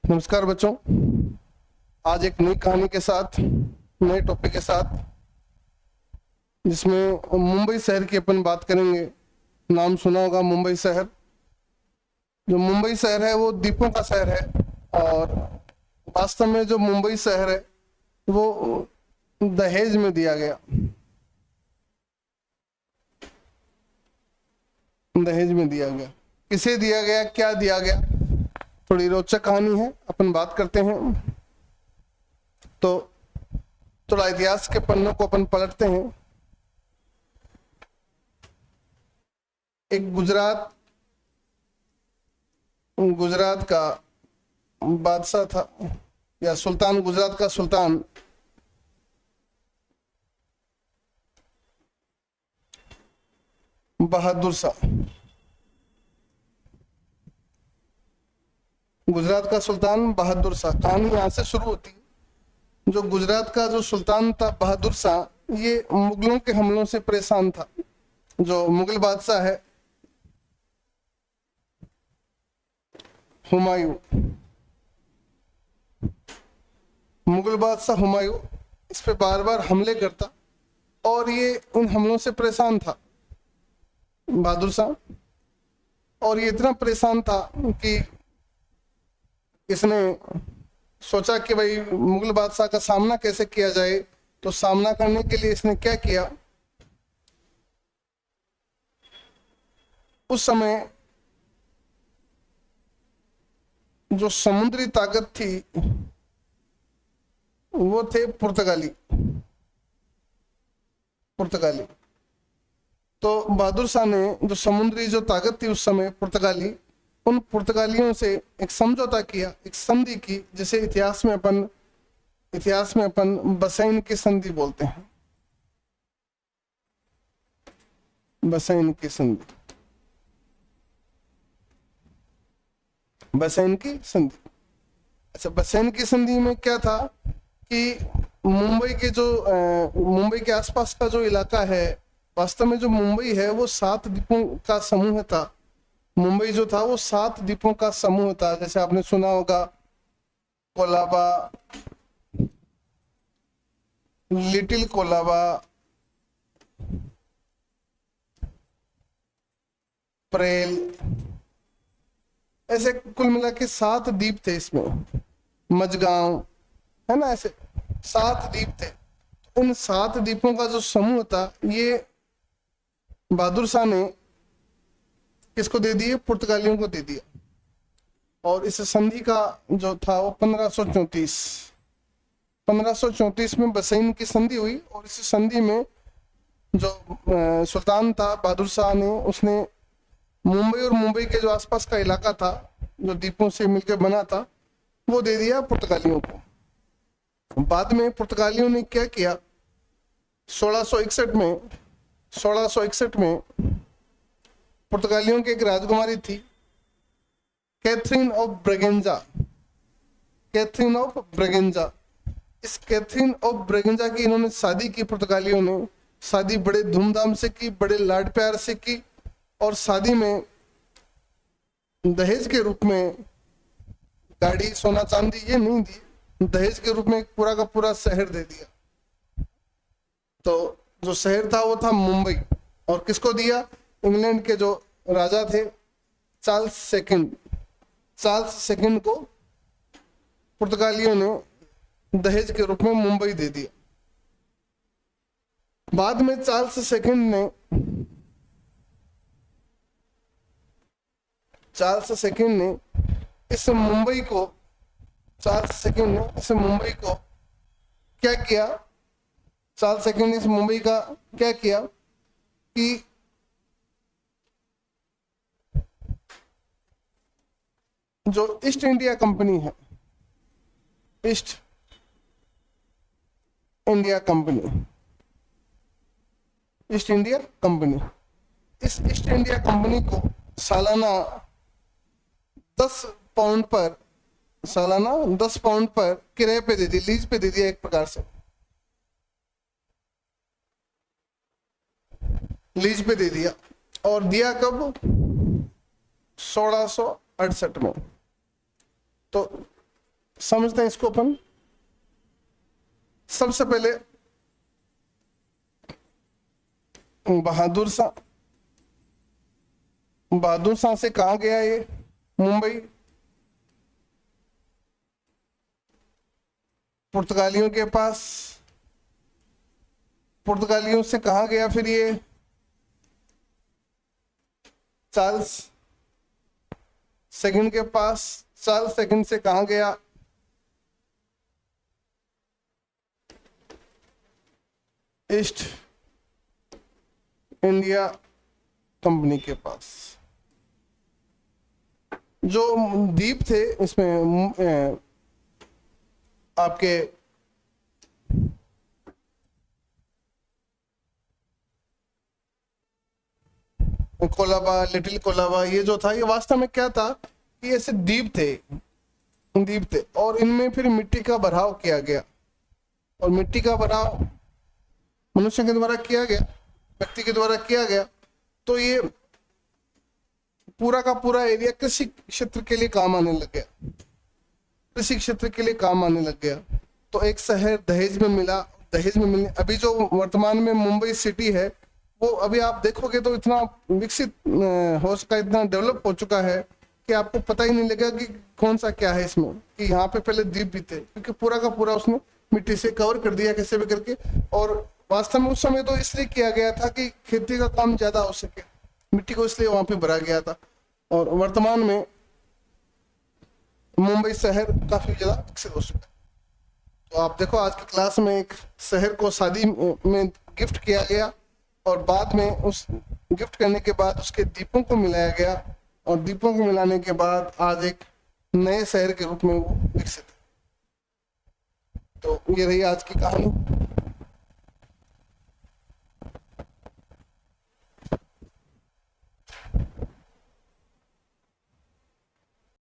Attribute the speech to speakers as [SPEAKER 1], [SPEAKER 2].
[SPEAKER 1] नमस्कार बच्चों। आज एक नई कहानी के साथ, नए टॉपिक के साथ, जिसमें मुंबई शहर की अपन बात करेंगे। नाम सुना होगा मुंबई शहर। जो मुंबई शहर है वो द्वीपों का शहर है, और वास्तव में जो मुंबई शहर है वो दहेज में दिया गया। दहेज में दिया गया। किसे दिया गया, क्या दिया गया, थोड़ी रोचक कहानी है, अपन बात करते हैं। तो थोड़ा इतिहास के पन्नों को अपन पलटते हैं। एक गुजरात का बादशाह था, या सुल्तान, गुजरात का सुल्तान बहादुर शाह। गुजरात का सुल्तान बहादुर शाह। कहानी यहां से शुरू होती है। जो गुजरात का जो सुल्तान था बहादुर शाह, ये मुगलों के हमलों से परेशान था। जो मुगल बादशाह है हुमायूं, मुगल बादशाह हुमायूं इस पे बार बार हमले करता, और ये उन हमलों से परेशान था बहादुर शाह। और ये इतना परेशान था कि इसने सोचा कि भाई मुगल बादशाह का सामना कैसे किया जाए। तो सामना करने के लिए इसने क्या किया, उस समय जो समुद्री ताकत थी वो थे पुर्तगाली। तो बहादुर शाह ने जो समुद्री जो ताकत थी उस समय पुर्तगाली, उन पुर्तगालियों से एक समझौता किया, एक संधि की, जिसे इतिहास में अपन बसैन की संधि बोलते हैं। बसैन की संधि, बसैन की संधि। अच्छा, बसैन की संधि में क्या था कि मुंबई के आसपास का जो इलाका है, वास्तव में जो मुंबई है वो 7 द्वीपों का समूह था। मुंबई जो था वो 7 द्वीपों का समूह था। जैसे आपने सुना होगा कोलाबा, लिटिल कोलाबा, प्रेल, ऐसे कुल मिला के 7 द्वीप थे इसमें। मजगांव, है ना, ऐसे 7 द्वीप थे। उन 7 द्वीपों का जो समूह था, ये बहादुर शाह ने किसको दे दिए, पुर्तगालियों को दे दिया। और इस संधि का जो था वो 1534 में बसैन की संधि हुई। और इस संधि में जो सुल्तान था बहादुर शाह ने, उसने मुंबई और मुंबई के जो आसपास का इलाका था, जो द्वीपों से मिलकर बना था, वो दे दिया पुर्तगालियों को। बाद में पुर्तगालियों ने क्या किया, 1661 में पुर्तगालियों की एक राजकुमारी थी, कैथरीन ऑफ ब्रेगेंजा। इस कैथरीन ऑफ ब्रेगेंजा की इन्होंने शादी की। पुर्तगालियों ने शादी बड़े धूमधाम से की, बड़े लाड प्यार से की। और शादी में दहेज के रूप में गाड़ी, सोना चांदी ये नहीं दी, दहेज के रूप में एक पूरा का पूरा शहर दे दिया। तो जो शहर था वो था मुंबई। और किसको दिया, इंग्लैंड के जो राजा थे चार्ल्स सेकंड को पुर्तगालियों ने दहेज के रूप में मुंबई दे दिया। बाद में चार्ल्स सेकंड ने इस मुंबई को क्या किया, चार्ल्स सेकंड ने इस मुंबई का क्या किया कि जो ईस्ट इंडिया कंपनी है, ईस्ट इंडिया कंपनी, इस ईस्ट इंडिया कंपनी को सालाना 10 पाउंड पर किराए पे दे दी, लीज पे दे दिया एक प्रकार से। लीज पे दे दिया। और दिया कब, 1668 में। तो समझते हैं इसको अपन। सबसे पहले बहादुर शाह से कहा गया ये? मुंबई। पुर्तगालियों के पास, पुर्तगालियों से कहा गया फिर ये? चार्ल्स सेकंड के पास। चार्ल्स सेकंड से कहा गया? ईस्ट इंडिया कंपनी के पास। जो द्वीप थे इसमें आपके कोलाबा, लिटिल कोलाबा, ये जो था ये वास्तव में क्या था कि ऐसे द्वीप थे और इनमें फिर मिट्टी का भराव किया गया। और मिट्टी का भराव मनुष्य के द्वारा किया गया, व्यक्ति के द्वारा किया गया। तो ये पूरा का पूरा एरिया कृषि क्षेत्र के लिए काम आने लग गया, कृषि क्षेत्र के लिए काम आने लग गया। तो एक शहर दहेज में मिला, दहेज में मिलने, अभी जो वर्तमान में मुंबई सिटी है वो अभी आप देखोगे तो इतना विकसित हो चुका, इतना डेवलप हो चुका है कि आपको पता ही नहीं लगेगा कि कौन सा क्या है इसमें, कि यहाँ पे पहले द्वीप भी थे, क्योंकि पूरा का पूरा उसने मिट्टी से कवर कर दिया कैसे भी करके। और वास्तव में उस समय तो इसलिए किया गया था कि खेती का काम ज्यादा हो सके, मिट्टी को इसलिए वहां पे भरा गया था। और वर्तमान में मुंबई शहर काफी ज्यादा विकसित हो चुका है। तो आप देखो आज की क्लास में एक शहर को शादी में गिफ्ट किया गया और बाद में उस गिफ्ट करने के बाद उसके द्वीपों को मिलाया गया और द्वीपों को मिलाने के बाद आज एक नए शहर के रूप में वो विकसित है। तो ये रही आज की कहानी।